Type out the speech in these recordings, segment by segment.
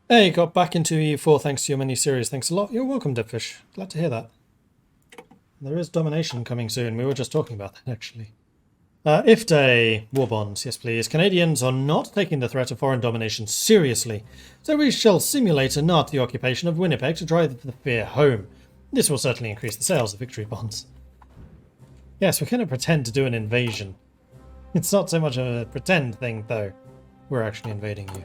Hey, got back into E4 thanks to your mini-series. Thanks a lot. You're welcome, Dipfish. Glad to hear that. There is domination coming soon. We were just talking about that, actually. If Day, war bonds, yes please. Canadians are not taking the threat of foreign domination seriously, so we shall simulate a Nazi occupation of Winnipeg to drive the fear home. This will certainly increase the sales of victory bonds. Yes, we're going to pretend to do an invasion. It's not so much a pretend thing, though. We're actually invading you.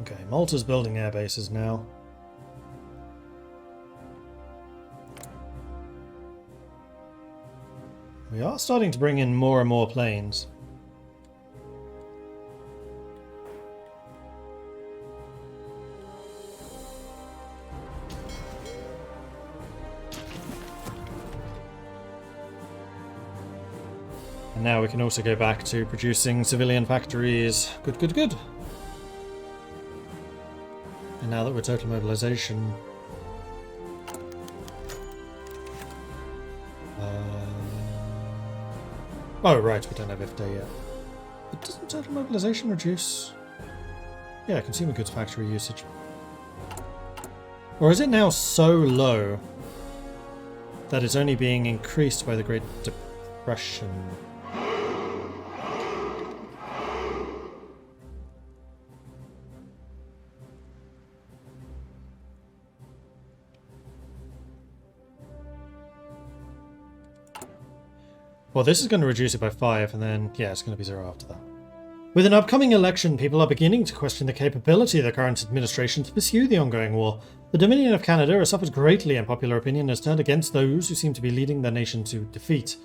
Okay, Malta's building air bases now. We are starting to bring in more and more planes. And now we can also go back to producing civilian factories. Good, good, good. And now that we're total mobilization... Oh, right, we don't have F-Day yet. But doesn't total mobilization reduce... Yeah, consumer goods factory usage. Or is it now so low that it's only being increased by the Great Depression? Well, this is going to reduce it by 5, and then, yeah, it's going to be 0 after that. With an upcoming election, people are beginning to question the capability of the current administration to pursue the ongoing war. The Dominion of Canada has suffered greatly, and popular opinion has turned against those who seem to be leading their nation to defeat.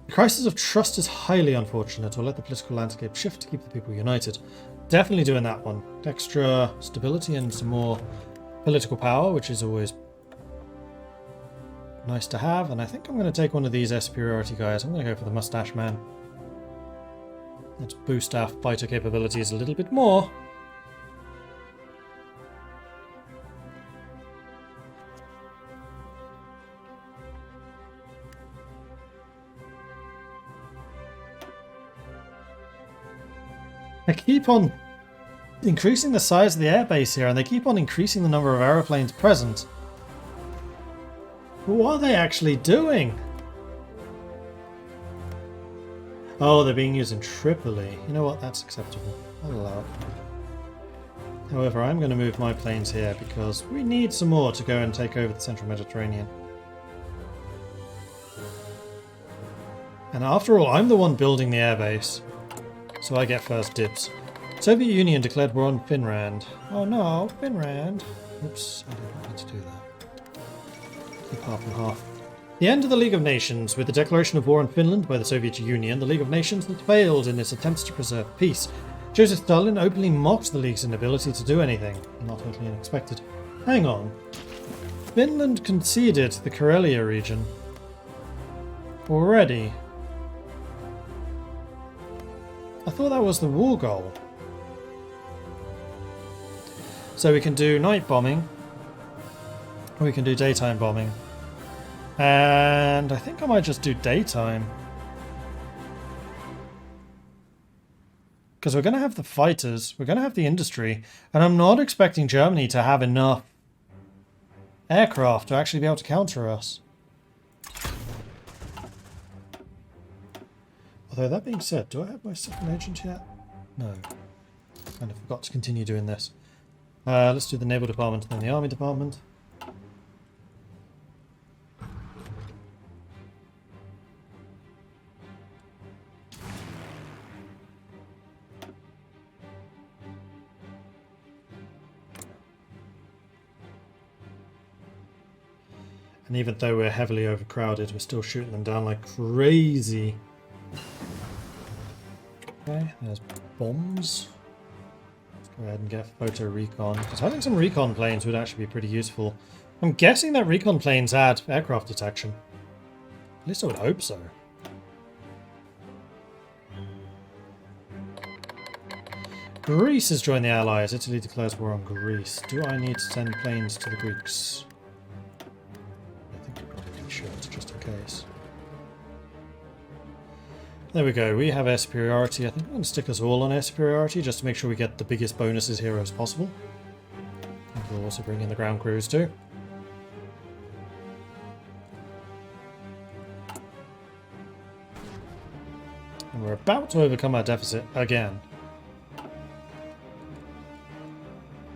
The crisis of trust is highly unfortunate. Will let the political landscape shift to keep the people united. Definitely doing that one. Extra stability and some more political power, which is always nice to have. And I think I'm going to take one of these superiority guys. I'm going to go for the Mustache Man. Let's boost our fighter capabilities a little bit more. I keep on increasing the size of the airbase here, and they keep on increasing the number of aeroplanes present. But what are they actually doing? Oh, they're being used in Tripoli. You know what? That's acceptable. I'll allow it. However, I'm going to move my planes here because we need some more to go and take over the central Mediterranean. And after all, I'm the one building the airbase, so I get first dibs. Soviet Union declared war on Finland. Oh no, Finland. Oops, I didn't mean to do that. Keep half and half. The end of the League of Nations. With the declaration of war on Finland by the Soviet Union, the League of Nations had failed in its attempts to preserve peace. Joseph Stalin openly mocked the League's inability to do anything. Not totally unexpected. Hang on. Finland conceded the Karelia region. Already? I thought that was the war goal. So we can do night bombing, or we can do daytime bombing. And I think I might just do daytime. Because we're going to have the fighters, we're going to have the industry, and I'm not expecting Germany to have enough aircraft to actually be able to counter us. Although that being said, do I have my second agent yet? No. Kind of forgot to continue doing this. Let's do the Naval Department and then the Army Department. And even though we're heavily overcrowded, we're still shooting them down like crazy. Okay, there's bombs. Let's go ahead and get photo recon, because I think some recon planes would actually be pretty useful. I'm guessing that recon planes add aircraft detection. At least I would hope so. Greece has joined the Allies. Italy declares war on Greece. Do I need to send planes to the Greeks? I think I probably should, just in case. There we go, we have air superiority. I think I'm going to stick us all on air superiority just to make sure we get the biggest bonuses here as possible. And we'll also bring in the ground crews too. And we're about to overcome our deficit again.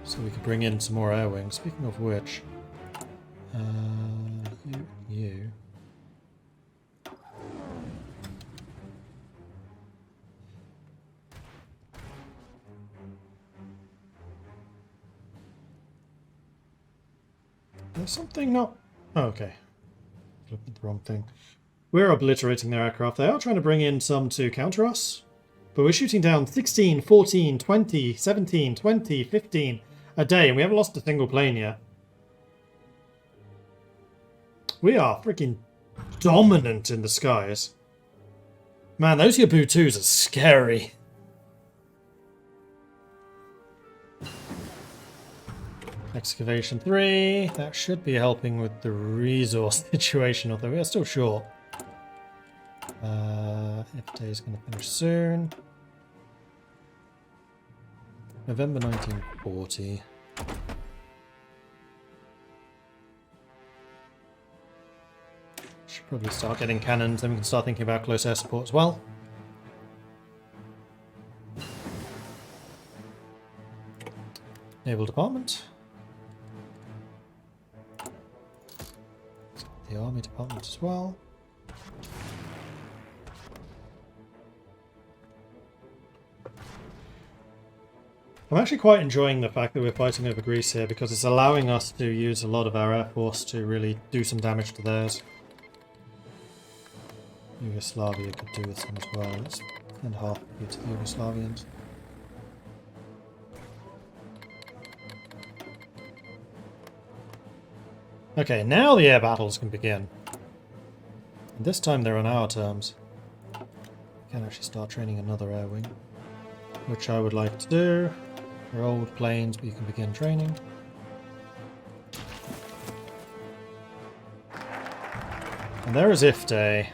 So we could bring in some more air wings. Speaking of which, you. There's something not... Oh, okay. Looking at the wrong thing. We're obliterating their aircraft. They are trying to bring in some to counter us. But we're shooting down 16, 14, 20, 17, 20, 15 a day. And we haven't lost a single plane yet. We are freaking dominant in the skies. Man, those Yabu 2s are scary. Excavation 3. That should be helping with the resource situation, although we are still short. FD is going to finish soon. November 1940. Should probably start getting cannons, then we can start thinking about close air support as well. Naval Department. The Army Department as well. I'm actually quite enjoying the fact that we're fighting over Greece here because it's allowing us to use a lot of our air force to really do some damage to theirs. Yugoslavia could do with some as well. Let's send half of you to the Yugoslavians. Okay, now the air battles can begin. And this time they're on our terms. We can actually start training another air wing, which I would like to do. They're old planes, but you can begin training. And there is IF Day.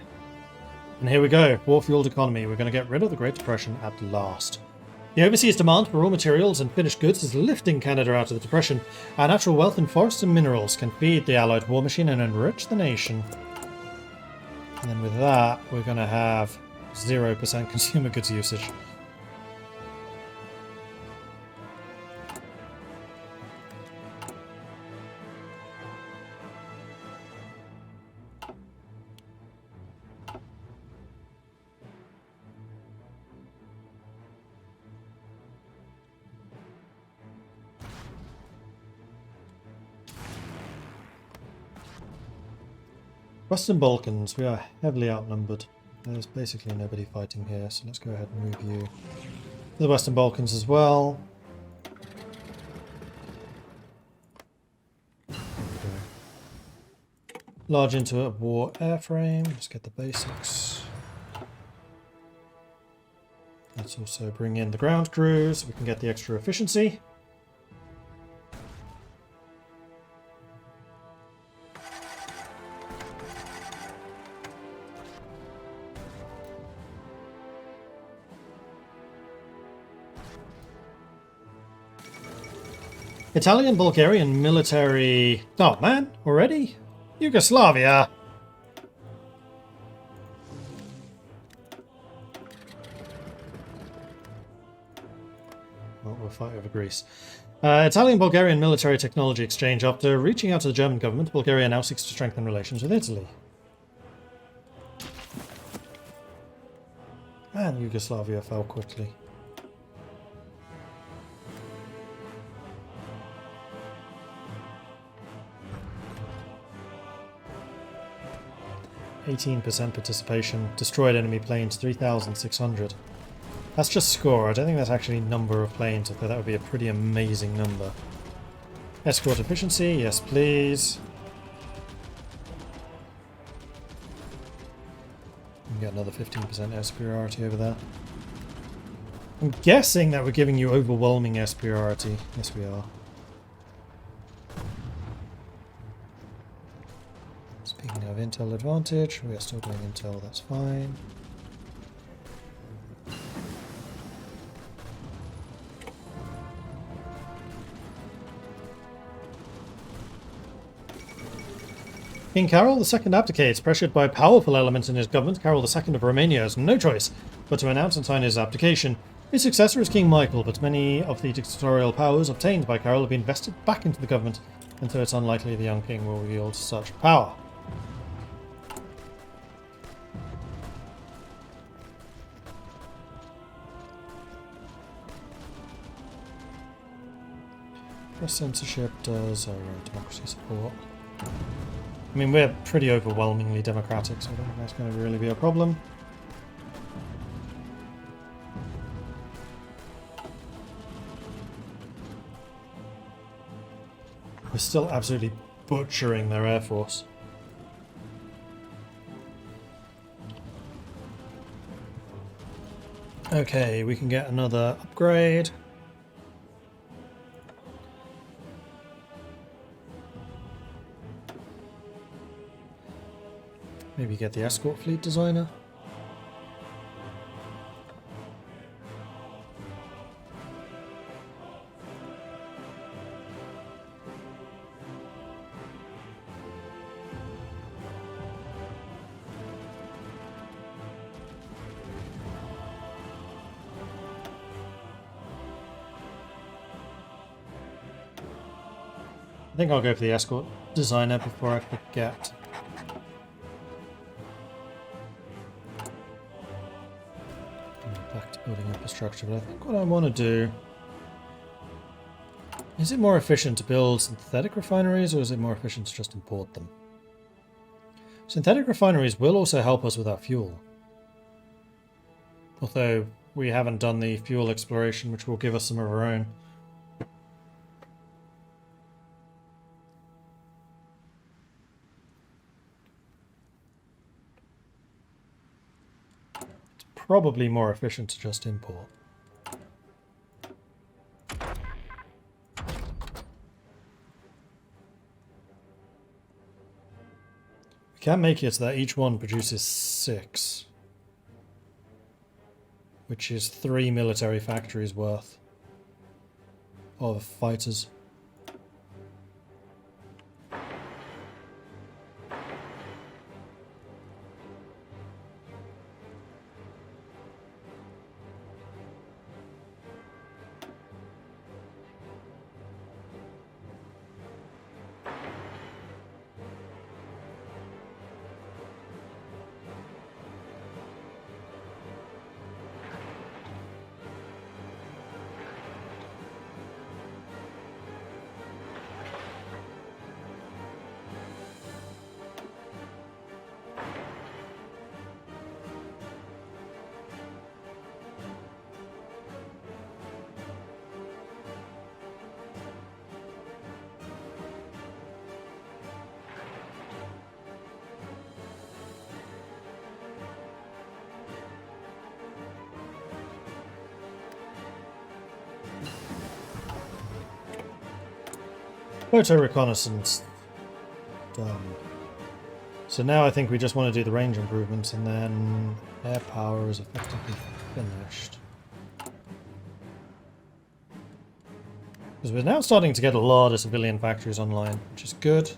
And here we go, war-fueled economy. We're going to get rid of the Great Depression at last. The overseas demand for raw materials and finished goods is lifting Canada out of the Depression. Our natural wealth in forests and minerals can feed the Allied war machine and enrich the nation. And then with that, we're going to have 0% consumer goods usage. Western Balkans, we are heavily outnumbered. There's basically nobody fighting here, so let's go ahead and move you to the Western Balkans as well. Okay. Large inter-war airframe, let's get the basics. Let's also bring in the ground crews so we can get the extra efficiency. Italian, Bulgarian military... Oh man, already? Yugoslavia! Well, we'll fight over Greece. Italian-Bulgarian military technology exchange. After reaching out to the German government, Bulgaria now seeks to strengthen relations with Italy. Man, Yugoslavia fell quickly. 18% participation. Destroyed enemy planes, 3,600. That's just score. I don't think that's actually number of planes, although that would be a pretty amazing number. Escort efficiency, yes please. We get another 15% air superiority over there. I'm guessing that we're giving you overwhelming air superiority. Yes we are. Speaking of intel advantage, we are still doing intel, that's fine. King Carol II abdicates, pressured by powerful elements in his government. Carol II of Romania has no choice but to announce and sign his abdication. His successor is King Michael, but many of the dictatorial powers obtained by Carol have been vested back into the government, and so it's unlikely the young king will wield such power. Press censorship does democracy support. I mean, we're pretty overwhelmingly democratic, so I don't think that's going to really be a problem. We're still absolutely butchering their air force. Okay, we can get another upgrade. Maybe get the escort fleet designer. I think I'll go for the escort designer before I forget. Back to building infrastructure, but I think what I want to do... Is it more efficient to build synthetic refineries, or is it more efficient to just import them? Synthetic refineries will also help us with our fuel. Although we haven't done the fuel exploration, which will give us some of our own. Probably more efficient to just import. We can make it so that each one produces 6. Which is 3 military factories worth of fighters. Photo reconnaissance done. So now I think we just want to do the range improvements, and then air power is effectively finished. Because we're now starting to get a lot of civilian factories online, which is good.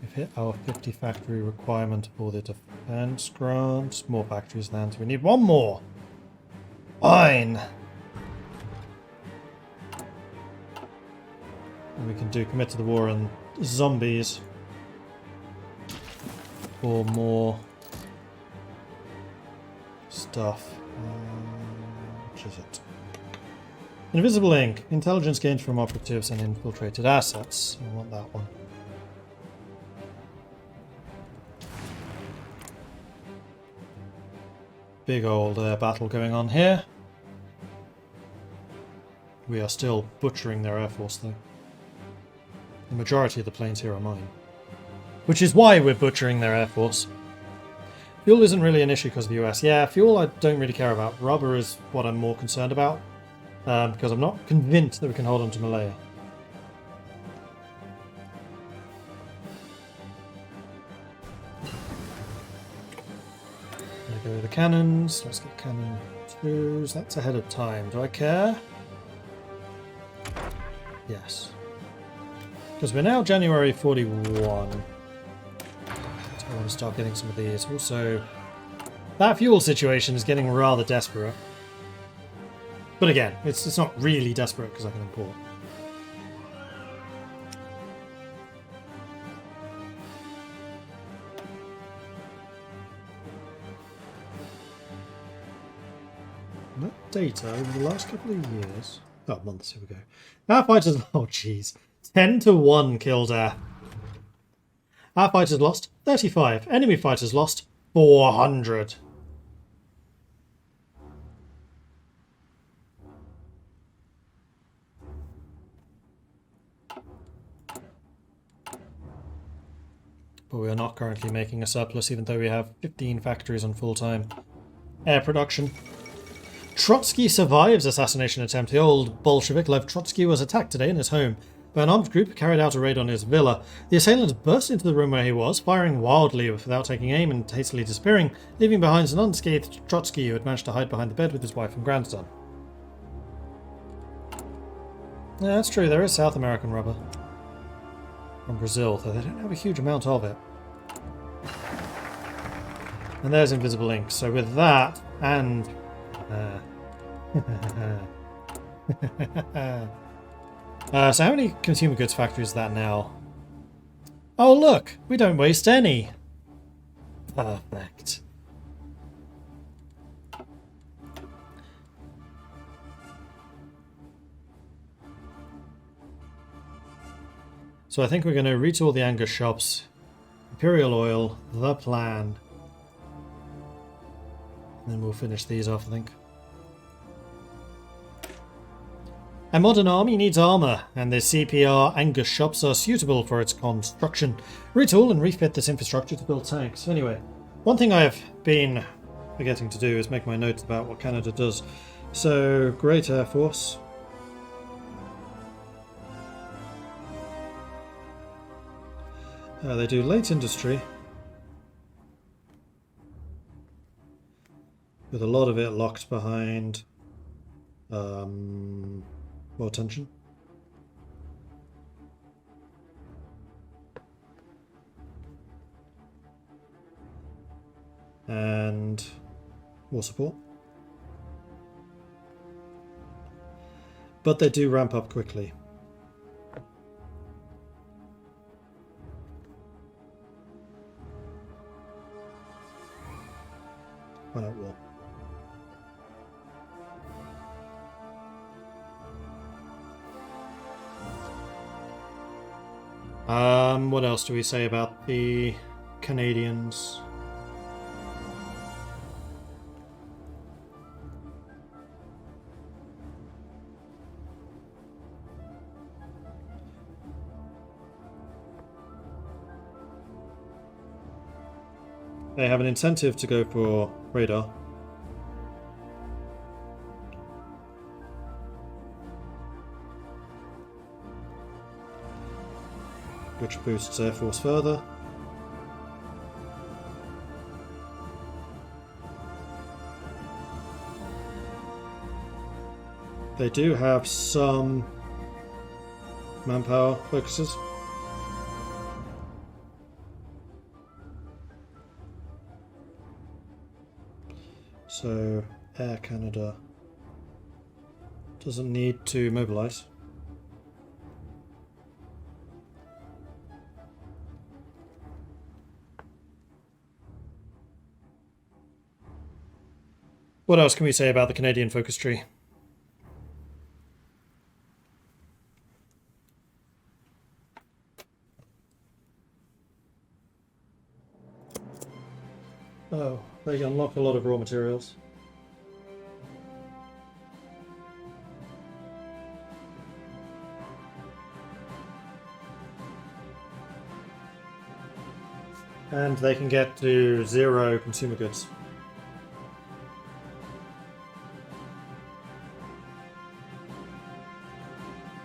We've hit our 50 factory requirement for the defense grants. More factories land, so we need one more. Fine. And we can do commit to the war on zombies. For more stuff. Which is it? Invisible ink. Intelligence gained from operatives and infiltrated assets. I want that one. Big old battle going on here. We are still butchering their air force though. The majority of the planes here are mine. Which is why we're butchering their air force. Fuel isn't really an issue because of the US. Yeah, fuel I don't really care about. Rubber is what I'm more concerned about. Because I'm not convinced that we can hold on to Malaya. There go the cannons. Let's get cannon 2s. That's ahead of time. Do I care? Yes. Because we're now January 41. I want to start getting some of these. Also, that fuel situation is getting rather desperate. But again, it's not really desperate because I can import. That data over the last couple of years. Oh, months, here we go. Our fighters, oh jeez. 10-1 killed our. Our fighters lost 35. Enemy fighters lost 400. But we are not currently making a surplus, even though we have 15 factories on full-time air production. Trotsky survives assassination attempt. The old Bolshevik Lev Trotsky was attacked today in his home by an armed group carried out a raid on his villa. The assailants burst into the room where he was, firing wildly without taking aim and hastily disappearing, leaving behind an unscathed Trotsky who had managed to hide behind the bed with his wife and grandson. Yeah, that's true. There is South American rubber from Brazil, though they don't have a huge amount of it. And there's invisible ink. So with that and so how many consumer goods factories is that now? Oh look, we don't waste any. Perfect. So I think we're going to retool the Angus shops. Imperial oil, the plan. And then we'll finish these off, I think. A modern army needs armour, and the CPR Angus shops are suitable for its construction. Retool and refit this infrastructure to build tanks. Anyway, one thing I have been forgetting to do is make my notes about what Canada does. So, Great Air Force. They do late industry, with a lot of it locked behind more tension. And more support. But they do ramp up quickly. Why not war? What else do we say about the Canadians? They have an incentive to go for radar. Which boosts Air Force further. They do have some manpower focuses. So Air Canada doesn't need to mobilize. What else can we say about the Canadian focus tree? Oh, they unlock a lot of raw materials. And they can get to 0 consumer goods.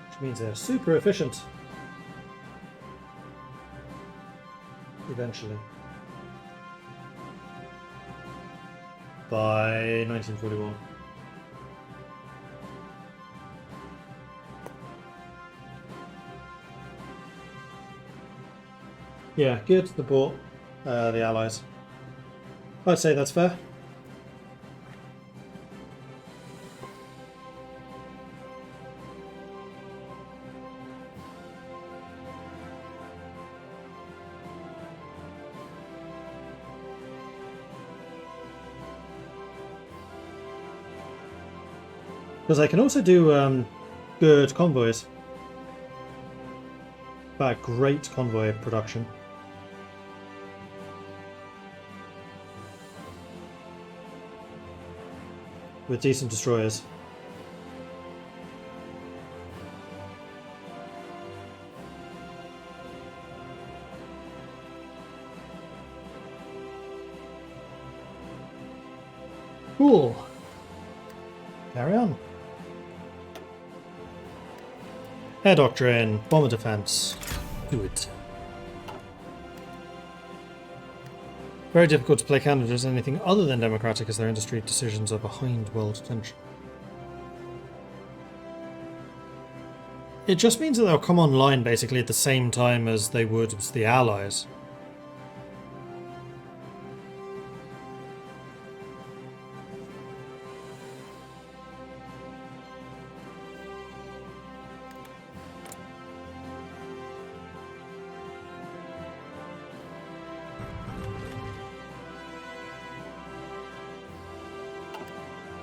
Which means they're super efficient. Eventually. By 1941. Yeah, good, the port. the Allies. I'd say that's fair. Because I can also do good convoys. Great convoy production. With decent destroyers. Cool. Carry on. Air Doctrine, Bomber Defense. Do it. Very difficult to play Canada as anything other than democratic as their industry decisions are behind world attention. It just means that they'll come online basically at the same time as they would as the Allies.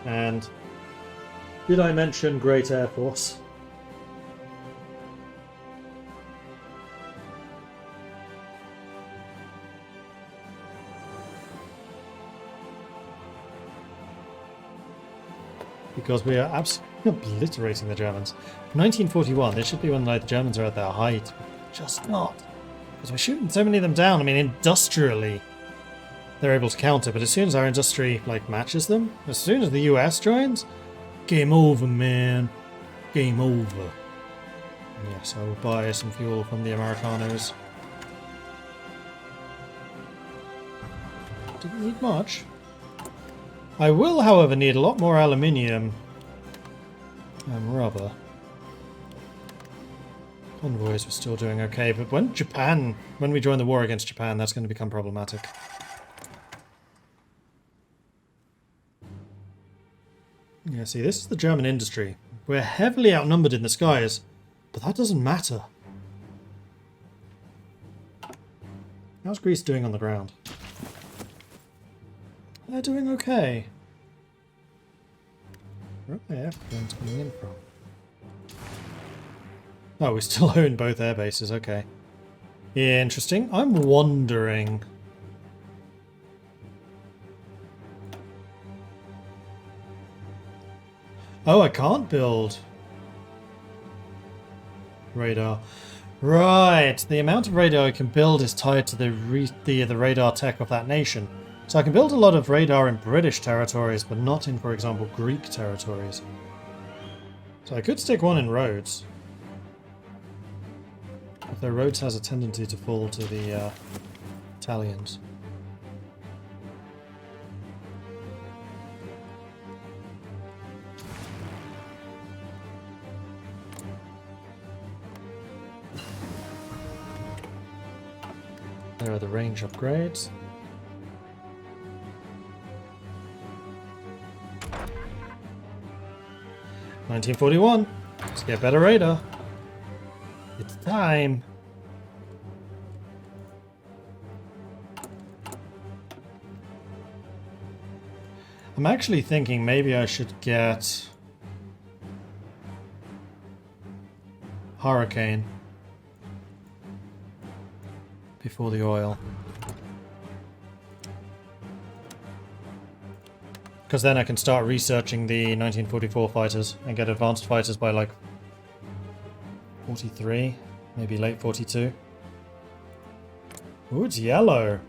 And did I mention Great Air Force? Because we are absolutely obliterating the Germans. 1941, this should be when like, the Germans are at their height, but just not. Because we're shooting so many of them down. I mean, industrially, they're able to counter, but as soon as our industry like matches them, as soon as the US joins, game over, man. Game over. And yes, I will buy some fuel from the Americanos. Didn't need much. I will, however, need a lot more aluminium and rubber. Convoys were still doing okay, but when we join the war against Japan, that's going to become problematic. Yeah, see, this is the German industry. We're heavily outnumbered in the skies, but that doesn't matter. How's Greece doing on the ground? They're doing okay. Where are the airplanes coming in from? Oh, we still own both air bases, okay. Interesting. I'm wondering... Oh, I can't build radar. Right, the amount of radar I can build is tied to the radar tech of that nation. So I can build a lot of radar in British territories, but not in, for example, Greek territories. So I could stick one in Rhodes. Although Rhodes has a tendency to fall to the Italians. There are the range upgrades. $1941. Let's get better radar. It's time. I'm actually thinking maybe I should get Hurricane before the oil. Because then I can start researching the 1944 fighters and get advanced fighters by like 43, maybe late 42. Ooh, it's yellow.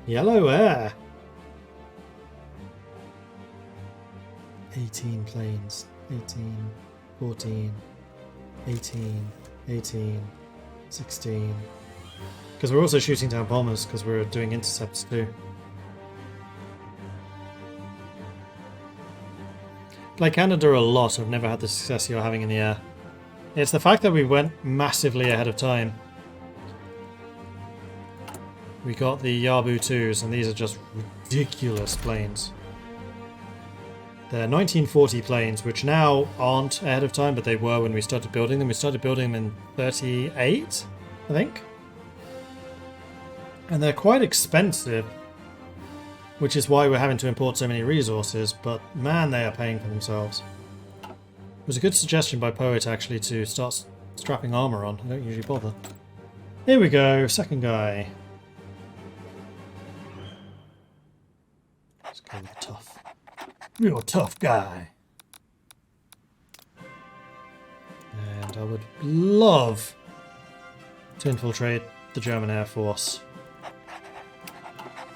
Yellow air. 18 planes. 18, 14, 18, 18, 16. Because we're also shooting down bombers because we're doing intercepts too. Like Canada a lot, I've never had the success you're having in the air. It's the fact that we went massively ahead of time. We got the Yabu 2s, and these are just ridiculous planes. They're 1940 planes, which now aren't ahead of time, but they were when we started building them. We started building them in 38, I think. And they're quite expensive, which is why we're having to import so many resources, but man, they are paying for themselves. It was a good suggestion by Poet, actually, to start strapping armor on. I don't usually bother. Here we go, second guy. Let's go with the tough. Real tough guy. And I would love to infiltrate the German Air Force.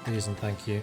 Please and thank you.